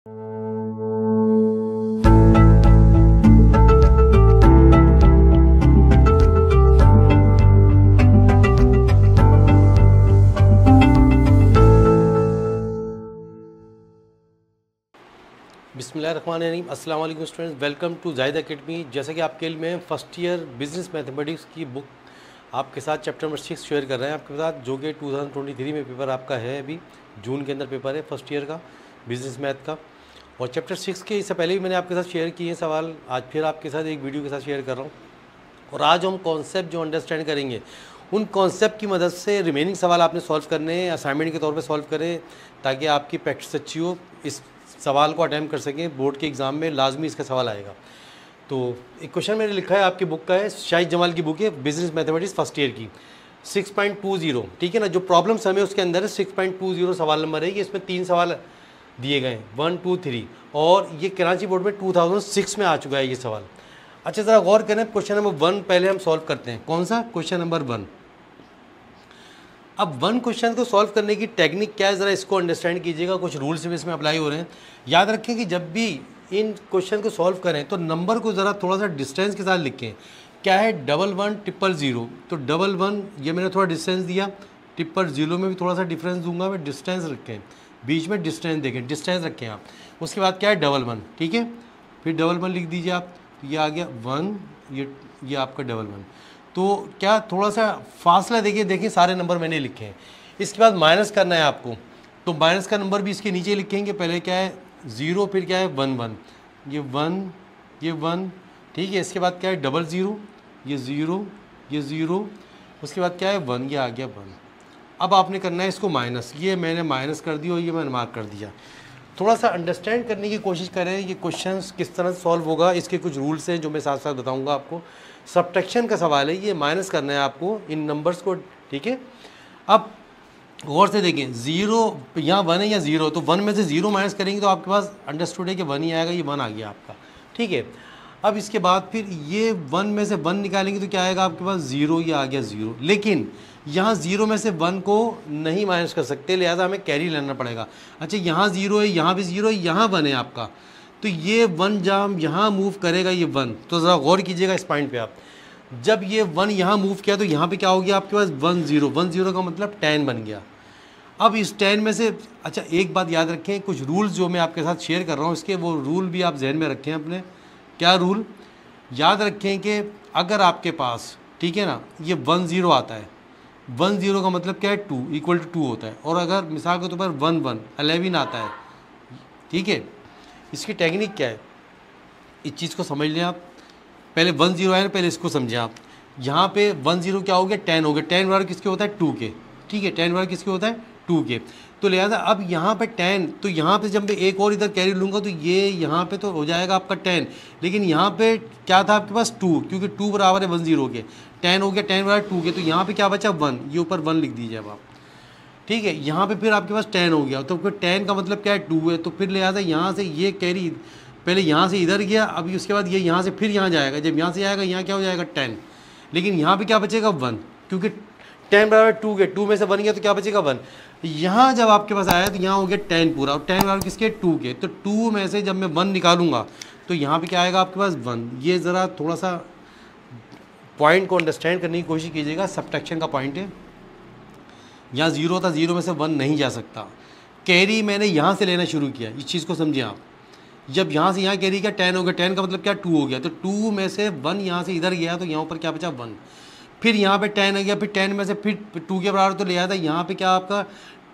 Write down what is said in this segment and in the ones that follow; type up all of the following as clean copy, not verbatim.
बिस्मिल्लाहिर्रहमानिर्रहीम। अस्सलाम वालेकुम students, welcome to Zahid academy. जैसे कि आपके लिए फ़र्स्ट ईयर बिज़नेस मैथमेटिक्स की बुक आपके साथ चैप्टर नंबर 6 शेयर कर रहे हैं आपके साथ, जो कि 2023 में पेपर आपका है। अभी जून के अंदर पेपर है फर्स्ट ईयर का बिज़नेस मैथ का। और चैप्टर 6 के इससे पहले भी मैंने आपके साथ शेयर किए हैं सवाल, आज फिर आपके साथ एक वीडियो के साथ शेयर कर रहा हूँ। और आज हम कॉन्सेप्ट जो अंडरस्टैंड करेंगे, उन कॉन्सेप्ट की मदद से रिमेनिंग सवाल आपने सॉल्व करने हैं, असाइनमेंट के तौर पे सॉल्व करें, ताकि आपकी प्रैक्टिस अच्छी हो, इस सवाल को अटैम्प्ट कर सकें। बोर्ड के एग्ज़ाम में लाजमी इसका सवाल आएगा। तो एक क्वेश्चन मैंने लिखा है, आपकी बुक का है, शाहिद जमाल की बुक है, बिजनेस मैथमेटिक्स फर्स्ट ईयर की, 6.20, ठीक है ना। जो प्रॉब्लम्स हमें उसके अंदर है 6.20 सवाल नंबर है। ये इसमें 3 सवाल दिए गए हैं, 1, 2, 3, और ये कराची बोर्ड में 2006 में आ चुका है ये सवाल। अच्छा, ज़रा गौर करें, क्वेश्चन नंबर 1 पहले हम सॉल्व करते हैं। कौन सा? Question number 1। अब 1 क्वेश्चन को सॉल्व करने की टेक्निक क्या है, ज़रा इसको अंडरस्टैंड कीजिएगा। कुछ रूल्स भी इसमें अप्लाई हो रहे हैं। याद रखें कि जब भी इन क्वेश्चन को सॉल्व करें तो नंबर को ज़रा थोड़ा सा डिस्टेंस के साथ लिखें। क्या है? 110000, तो 11 ये मैंने थोड़ा डिस्टेंस दिया, 000 में भी थोड़ा सा डिफरेंस दूंगा मैं, डिस्टेंस रखें, बीच में डिस्टेंस देखें, डिस्टेंस रखें आप। उसके बाद क्या है? 11, ठीक है, फिर 11 लिख दीजिए आप, ये आ गया 1, ये आपका 11। तो क्या थोड़ा सा फासला देखिए सारे नंबर मैंने लिखे हैं। इसके बाद माइनस करना है आपको, तो माइनस का नंबर भी इसके नीचे लिखेंगे। पहले क्या है? 0, फिर क्या है? 1, ये 1, ये 1, ठीक है। इसके बाद क्या है? 00, ये 0, ये 0, उसके बाद क्या है? 1, ये आ गया 1। अब आपने करना है इसको माइनस, ये मैंने माइनस कर दिया और ये मैंने मार्क कर दिया। थोड़ा सा अंडरस्टैंड करने की कोशिश करें ये क्वेश्चंस किस तरह सॉल्व होगा। इसके कुछ रूल्स हैं जो मैं साथ साथ बताऊंगा आपको। सब्ट्रैक्शन का सवाल है, ये माइनस करना है आपको इन नंबर्स को, ठीक है। अब गौर से देखें, 0 यहाँ 1 है या 0, तो 1 में से 0 माइनस करेंगे तो आपके पास अंडरस्टूड है कि 1 ही आएगा, ये 1 आ गया आपका, ठीक है। अब इसके बाद फिर ये 1 में से 1 निकालेंगे तो क्या आएगा आपके पास? 0, ये आ गया 0। लेकिन यहाँ 0 में से 1 को नहीं माइनस कर सकते, लिहाजा हमें कैरी लेना पड़ेगा। अच्छा, यहाँ 0 है, यहाँ भी 0 है, यहाँ 1 है आपका, तो ये 1 जब यहाँ मूव करेगा ये 1, तो ज़रा गौर कीजिएगा इस पॉइंट पे आप। जब ये 1 यहाँ मूव किया तो यहाँ पे क्या हो गया आपके पास? 1 0 का मतलब 10 बन गया। अब इस 10 में से, अच्छा एक बात याद रखें, कुछ रूल्स जो मैं आपके साथ शेयर कर रहा हूँ इसके वो रूल भी आप जहन में रखें अपने। क्या रूल? याद रखें कि अगर आपके पास, ठीक है ना, ये 1 0 आता है, 1 0 का मतलब क्या है? 2 = 2 होता है। और अगर मिसाल के तौर पर 1 1 11 आता है, ठीक है, इसकी टेक्निक क्या है, इस चीज़ को समझ लें आप। पहले 1 0 आया ना, पहले इसको समझें आप। यहाँ पे 1 0 क्या हो गया? 10 हो गया। 10 बराबर किसके होता है? 2 के, ठीक है, 10 बराबर किसके होता है? 2 के। तो लिहाजा अब यहाँ पे 10, तो यहाँ पे जब मैं एक और इधर कैरी लूँगा तो ये यहाँ पे तो हो जाएगा आपका 10, लेकिन यहाँ पे क्या था आपके पास? 2, क्योंकि 2 बराबर है 1 0 के, 10 हो गया, 10 बराबर 2 के, तो यहाँ पे क्या बचा? 1, ये ऊपर 1 लिख दीजिए अब आप, ठीक है। यहाँ पे फिर आपके पास 10 हो गया, तो फिर 10 का मतलब क्या है? 2 है, तो फिर लिहाजा यहाँ से ये कैरी पहले यहाँ से इधर गया, अभी उसके बाद ये यहाँ से फिर यहाँ जाएगा, जब यहाँ से आएगा यहाँ क्या हो जाएगा? 10, लेकिन यहाँ पे क्या बचेगा? 1, क्योंकि 10 बराबर 2 के, 2 में से 1 गया तो क्या बचेगा? 1। यहाँ जब आपके पास आया तो यहाँ हो गया 10 पूरा, और 10 बराबर किसके? 2 के, तो 2 में से जब मैं 1 निकालूंगा तो यहाँ पे क्या आएगा आपके पास? 1। ये ज़रा थोड़ा सा पॉइंट को अंडरस्टैंड करने की कोशिश कीजिएगा, सब्ट्रैक्शन का पॉइंट है। यहाँ 0 था, 0 में से 1 नहीं जा सकता। कैरी मैंने यहाँ से लेना शुरू किया, इस चीज़ को समझिए आप। जब यहाँ से यहाँ कैरी किया, 10 हो गया, 10 का मतलब क्या? 2 हो गया, तो 2 में से 1 यहाँ से इधर गया तो यहाँ ऊपर क्या बचा? 1। फिर यहाँ पे 10 आ गया, फिर 10 में से फिर 2 के बराबर तो ले आया था, यहाँ पे क्या आपका?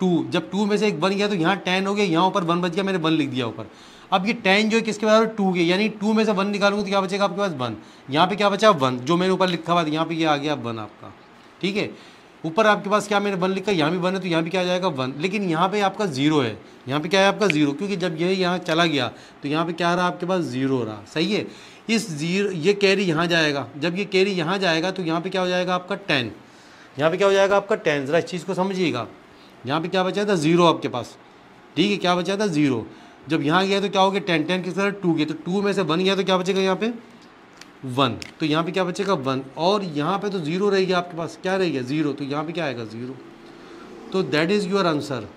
2, जब 2 में से एक 1 गया तो यहाँ 10 हो गया, यहाँ ऊपर 1 बच गया, मैंने 1 लिख दिया ऊपर। अब ये 10 जो है किसके बराबर? 2 के, यानी 2 में से 1 निकालूंगा तो क्या बचेगा आपके पास? 1। यहाँ पे क्या बचा? 1, जो मैंने ऊपर लिखा हुआ था, यहाँ पे ये आ गया 1 आपका, ठीक है। ऊपर आपके पास क्या मैंने 1 लिखा, यहाँ भी 1 है, तो यहाँ भी क्या आ जाएगा? 1। लेकिन यहाँ पे आपका 0 है, यहाँ पे क्या है आपका? 0, क्योंकि जब ये यहाँ चला गया तो यहाँ पे क्या रहा आपके पास? 0 रहा, सही है। इस 0, ये कैरी यहाँ जाएगा, जब ये कैरी यहाँ जाएगा तो यहाँ पे क्या हो जाएगा आपका? 10, यहाँ पे क्या हो जाएगा आपका? 10। ज़रा इस चीज़ को समझिएगा, यहाँ पे क्या बचा था? 0 आपके पास, ठीक है, क्या बचा था? 0। जब यहाँ गया तो क्या हो गया? 10, 10 किस तरह? 2 गया, तो 2 में से 1 गया तो क्या बचेगा यहाँ पे? 1, तो यहाँ पे क्या बचेगा? 1, और यहाँ पे तो 0 रहेगा आपके पास, क्या रहेगा? 0, तो यहाँ पे क्या आएगा? 0। तो दैट इज़ योर आंसर,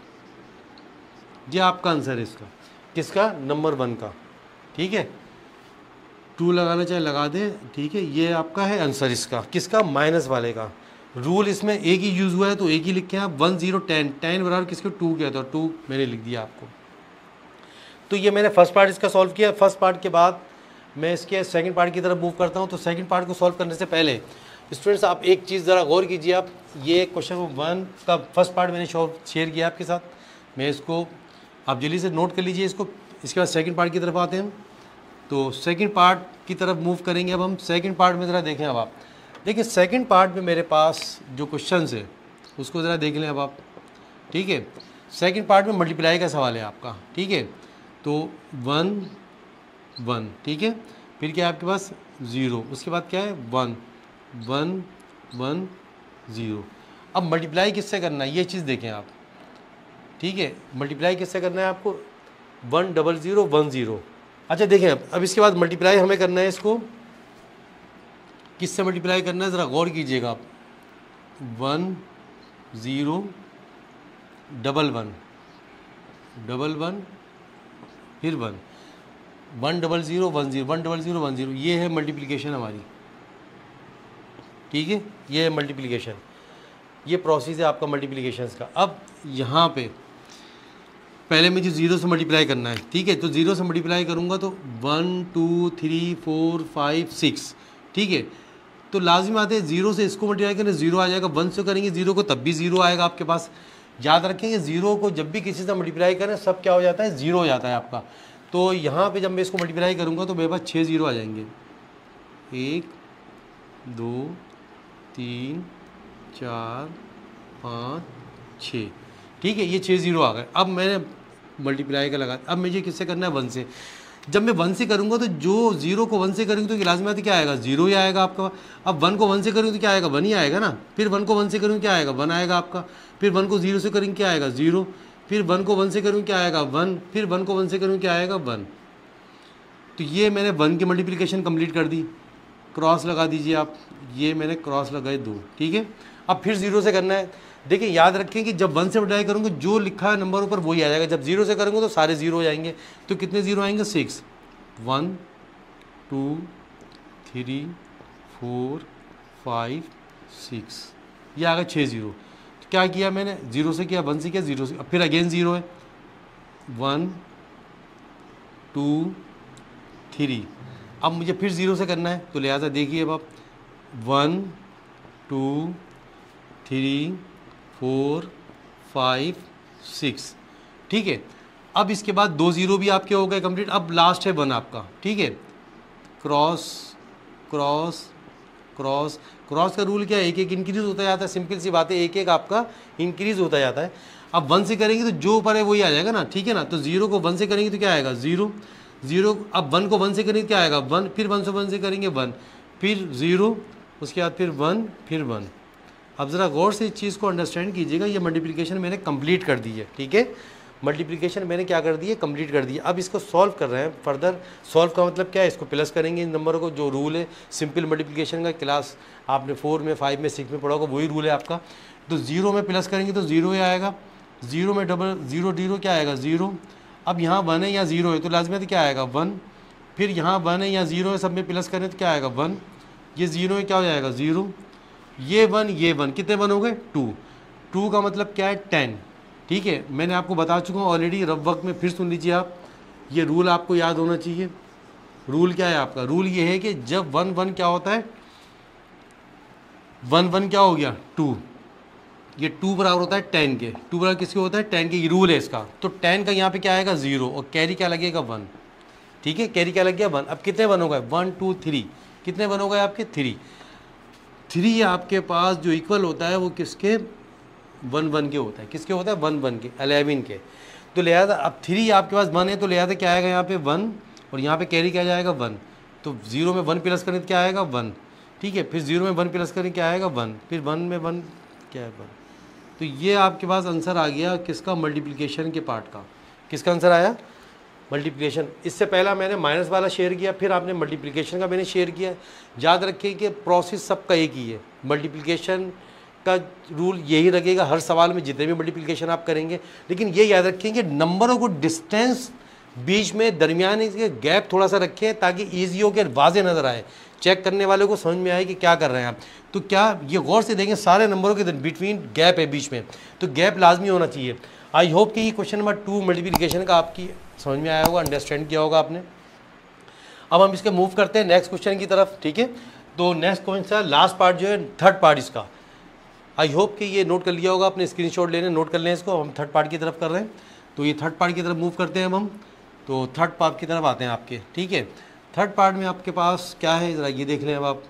ये आपका आंसर है इसका। किसका, नंबर 1 का, ठीक है। 2 लगाना चाहे लगा दें, ठीक है। ये आपका है आंसर इसका, किसका, माइनस वाले का। रूल इसमें एक ही यूज़ हुआ है तो एक ही लिखे आप। 1 0 10, 10 बराबर किसके, 2 के, तो 2 मैंने लिख दिया आपको। तो ये मैंने फर्स्ट पार्ट इसका सॉल्व किया। फर्स्ट पार्ट के बाद मैं इसके सेकंड पार्ट की तरफ मूव करता हूँ। तो सेकंड पार्ट को सॉल्व करने से पहले स्टूडेंट्स आप एक चीज़ ज़रा गौर कीजिए। आप ये क्वेश्चन 1 का फर्स्ट पार्ट मैंने शेयर किया आपके साथ, मैं इसको आप जल्दी से नोट कर लीजिए इसको। इसके बाद सेकंड पार्ट की तरफ आते हैं। तो सेकंड पार्ट की तरफ मूव करेंगे अब हम। सेकंड पार्ट में ज़रा देखें अब आप, देखिए सेकंड पार्ट में मेरे पास जो क्वेश्चन है उसको ज़रा देख लें अब आप, ठीक है। सेकंड पार्ट में मल्टीप्लाई का सवाल है आपका, ठीक है। तो 1 1, ठीक है। फिर क्या है आपके पास 0, उसके बाद क्या है 1 1 1 0। अब मल्टीप्लाई किससे करना है ये चीज़ देखें आप, ठीक है। मल्टीप्लाई किससे करना है आपको, 1 0 0 1 0। अच्छा देखें अब इसके बाद मल्टीप्लाई हमें करना है, इसको किससे मल्टीप्लाई करना है ज़रा गौर कीजिएगा आप। 1 0 1 1 1 फिर 1 1 0 0 1 0 1 0 0 1 0। ये है मल्टीप्लिकेशन हमारी, ठीक है। ये है मल्टीप्लिकेशन, ये प्रोसेस है आपका मल्टीप्लिकेशन का। अब यहाँ पे पहले मुझे 0 से मल्टीप्लाई करना है, ठीक है। तो 0 से मल्टीप्लाई करूँगा तो 1 2 3 4 5 6, ठीक है। तो लाजिम आते हैं 0 से इसको मल्टीप्लाई करें 0 आ जाएगा, 1 से करेंगे 0 को तब भी 0 आएगा आपके पास। याद रखेंगे 0 को जब भी किसी से मल्टीप्लाई करें सब क्या हो जाता है, 0 हो जाता है आपका। तो यहाँ पे जब मैं इसको मल्टीप्लाई करूँगा तो मेरे पास 6 0 आ जाएंगे, 1 2 3 4 5 6, ठीक है। ये 6 0 आ गए। अब मैंने मल्टीप्लाई का लगा, अब मुझे किससे करना है, 1 से। जब मैं 1 से करूँगा तो जो 0 को 1 से करेंगे तो लाज़मी क्या आएगा, 0 ही आएगा आपका। अब 1 को 1 से करेंगे तो क्या आएगा, 1 ही आएगा ना। फिर 1 को 1 से करेंगे क्या आएगा, 1 आएगा आपका। फिर 1 को 0 से करेंगे क्या आएगा, 0। फिर 1 को 1 से करेंगे क्या आएगा, 1। फिर 1 को 1 से करेंगे क्या आएगा, 1। तो ये मैंने 1 की मल्टीप्लिकेशन कंप्लीट कर दी। क्रॉस लगा दीजिए आप, ये मैंने क्रॉस लगाए 2, ठीक है। अब फिर 0 से करना है। देखिए याद रखें कि जब 1 से मल्टीप्लाई करूँगा जो लिखा है नंबर ऊपर वही आ जाएगा। जब 0 से करेंगे तो सारे 0 हो जाएंगे। तो कितने 0 आएंगे, 6। 1 2 3 4 5 6, ये आ गया 6 0। तो क्या किया मैंने, 0 से किया, 1 से किया, 0 से। अब फिर अगेन 0 है, 1 2 3। अब मुझे फिर 0 से करना है तो लिहाजा देखिए अब आप 1 2 3 4 5 6, ठीक है। अब इसके बाद 2 0 भी आपके हो गए कंप्लीट। अब लास्ट है 1 आपका, ठीक है। क्रॉस क्रॉस क्रॉस, क्रॉस का रूल क्या है, एक एक इंक्रीज होता जाता है। सिंपल सी बात है, एक एक आपका इंक्रीज होता जाता है। अब 1 से करेंगे तो जो ऊपर है वही आ जाएगा ना, ठीक है ना। तो 0 को 1 से करेंगे तो क्या आएगा, 0 0। अब 1 को 1 से करेंगे क्या आएगा, 1। फिर 1 से 1 से करेंगे 1, फिर 0, उसके बाद फिर 1, फिर 1। अब ज़रा गौर से इस चीज़ को अंडरस्टैंड कीजिएगा। ये मल्टीप्लिकेशन मैंने कंप्लीट कर दी है, ठीक है। मल्टीप्लिकेशन मैंने क्या कर दी है, कंप्लीट कर दी है। अब इसको सॉल्व कर रहे हैं फर्दर। सॉल्व का मतलब क्या है, इसको प्लस करेंगे इन नंबरों को। जो रूल है सिंपल मल्टीप्लिकेशन का, क्लास आपने 4 में 5 में 6 में पढ़ा होगा, वही रूल है आपका। तो 0 में प्लस करेंगे तो 0 ही आएगा। 0 में डबल 0 0 क्या आएगा, 0। अब यहाँ 1 है या 0 है तो लाजमी क्या आएगा, 1। फिर यहाँ 1 है या 0 है, सब में प्लस करें तो क्या आएगा, 1। ये 0 है, क्या हो जाएगा, 0। ये 1 ये 1, कितने 1 हो गए, 2। 2 का मतलब क्या है, 10, ठीक है। मैंने आपको बता चुका हूँ ऑलरेडी, रफ वक्त में फिर सुन लीजिए आप। ये रूल आपको याद होना चाहिए। रूल क्या है आपका, रूल ये है कि जब 1 1 क्या होता है, 1 1 क्या हो गया, 2। ये 2 बराबर होता है 10 के। 2 बराबर किसके होता है, 10 के। ये रूल है इसका। तो 10 का यहाँ पे क्या आएगा, 0, और कैरी क्या लगेगा, 1, ठीक है। कैरी क्या लग गया, 1। अब कितने 1 हो गए, 1 2 3, कितने 1 हो गए आपके, 3। 3 आपके पास जो इक्वल होता है वो किसके, 1 1 के होता है। किसके होता है, 1 1 के, 11 के। तो लिहाजा अब 3 आपके पास 1 है तो लिहाजा क्या आएगा यहाँ पे 1, और यहाँ पे कैरी क्या जाएगा, 1। तो 0 में 1 प्लस करें तो क्या आएगा, 1, ठीक है। फिर 0 में 1 प्लस करें क्या आएगा, 1। फिर 1 में 1 क्या है, 1। तो ये आपके पास आंसर आ गया किसका, मल्टीप्लिकेशन के पार्ट का। किसका आंसर आया, मल्टीप्लिकेशन। इससे पहला मैंने माइनस वाला शेयर किया, फिर आपने मल्टीप्लिकेशन का मैंने शेयर किया। याद रखें कि प्रोसेस सबका एक ही है। मल्टीप्लिकेशन का रूल यही लगेगा हर सवाल में जितने भी मल्टीप्लिकेशन आप करेंगे। लेकिन ये याद रखें कि नंबरों को डिस्टेंस बीच में दरमियान इसके गैप थोड़ा सा रखें ताकि ईजी हो के वाजे नज़र आए, चेक करने वाले को समझ में आए कि क्या कर रहे हैं आप। तो क्या ये गौर से देखें सारे नंबरों के बिटवीन गैप है बीच में, तो गैप लाजमी होना चाहिए। आई होप कि ये क्वेश्चन नंबर 2 मल्टीप्लिकेशन का आपकी समझ में आया होगा, अंडरस्टैंड किया होगा आपने। अब हम इसके मूव करते हैं नेक्स्ट क्वेश्चन की तरफ, ठीक है। तो नेक्स्ट क्वेश्चन लास्ट पार्ट जो है थर्ड पार्ट इसका, आई होप कि ये नोट कर लिया होगा आपने, स्क्रीनशॉट लेने नोट कर लें इसको। हम थर्ड पार्ट की तरफ कर रहे हैं, तो ये थर्ड पार्ट की तरफ मूव करते हैं अब हम। तो थर्ड पार्ट की तरफ आते हैं आपके, ठीक है। थर्ड पार्ट में आपके पास क्या है ज़रा ये देख लें अब आप।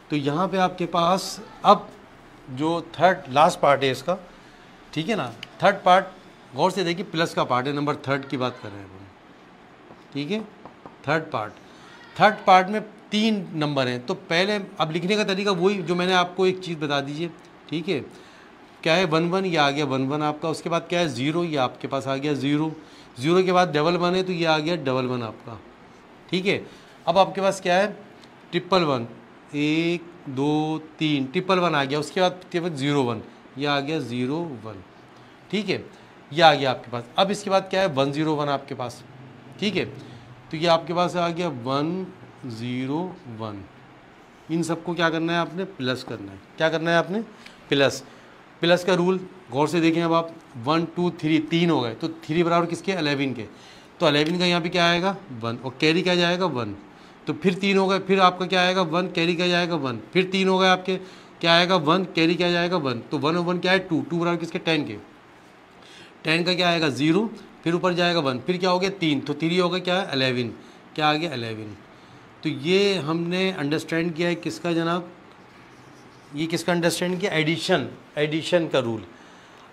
तो यहाँ पे आपके पास अब जो थर्ड लास्ट पार्ट है इसका, ठीक है ना। थर्ड पार्ट गौर से देखिए प्लस का पार्ट है, नंबर थर्ड की बात कर रहे हैं हम, ठीक है। थर्ड पार्ट में 3 नंबर हैं। तो पहले अब लिखने का तरीका वही जो मैंने आपको एक चीज़ बता दीजिए, ठीक है। क्या है 1 1, ये आ गया 1 1 आपका। उसके बाद क्या है 0, ये आपके पास आ गया 0। 0 के बाद 1 1 है तो ये आ गया 1 1 आपका, ठीक है। अब आपके पास क्या है 1 1 1, 1 2 3 1 1 आ गया। उसके बाद 0 1, ये आ गया 0 1, ठीक है। ये आ गया आपके पास। अब इसके बाद क्या है 1 0 1 आपके पास, ठीक है। तो ये आपके पास आ गया 1 0 1। इन सबको क्या करना है आपने प्लस करना है। क्या करना है आपने प्लस। प्लस का रूल गौर से देखें अब आप 1 2 3 3 हो गए, तो 3 बराबर किसके 11 के। तो 11 का यहाँ पे क्या आएगा 1 और कैरी क्या जाएगा 1। तो फिर 3 हो गए, फिर आपका क्या आएगा 1 कैरी क्या जाएगा 1। फिर 3 हो गए आपके, क्या आएगा 1 कैरी क्या जाएगा 1। तो 1 और 1 क्या है 2 बराबर किसके 10 के। 10 का क्या आएगा 0, फिर ऊपर जाएगा 1, फिर क्या हो गया 3, तो 3 हो गया क्या है 11, क्या आ गया 11। तो ये हमने अंडरस्टैंड किया है किसका जनाब, ये किसका अंडरस्टैंड किया एडिशन का रूल।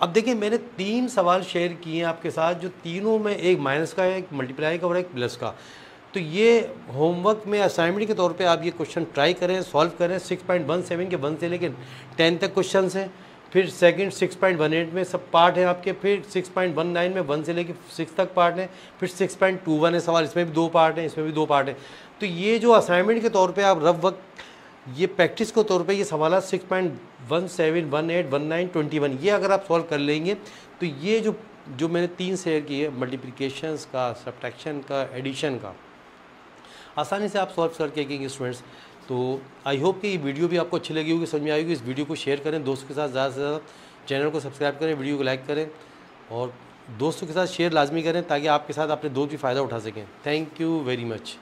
अब देखिए मैंने 3 सवाल शेयर किए हैं आपके साथ, जो तीनों में एक माइनस का है, एक मल्टीप्लाई का और एक प्लस का। तो ये होमवर्क में असाइनमेंट के तौर पे आप ये क्वेश्चन ट्राई करें, सॉल्व करें। 6.17 के 1 से लेकर 10 तक क्वेश्चन हैं। फिर सेकंड 6.18 में सब पार्ट है आपके। फिर 6.19 में 1 से लेकर 6 तक पार्ट है। फिर 6.21 है सवाल, इसमें भी 2 पार्ट हैं, इसमें भी 2 पार्ट है। तो ये जो असाइनमेंट के तौर पे आप रफ वक्त ये प्रैक्टिस के तौर पे ये सवाल 6.17 18 19 21 ये अगर आप सॉल्व कर लेंगे तो ये जो मैंने 3 शेयर किए मल्टीप्लिकेशंस का, सब्ट्रैक्शन का, एडिशन का, आसानी से आप सॉल्व करके देखेंगे स्टूडेंट्स। तो आई होप कि ये वीडियो भी आपको अच्छी लगी होगी, समझ में आई होगी। इस वीडियो को शेयर करें दोस्तों के साथ, ज़्यादा से ज़्यादा चैनल को सब्सक्राइब करें, वीडियो को लाइक करें और दोस्तों के साथ शेयर लाजमी करें ताकि आपके साथ अपने दोस्त भी फ़ायदा उठा सकें। Thank you very much.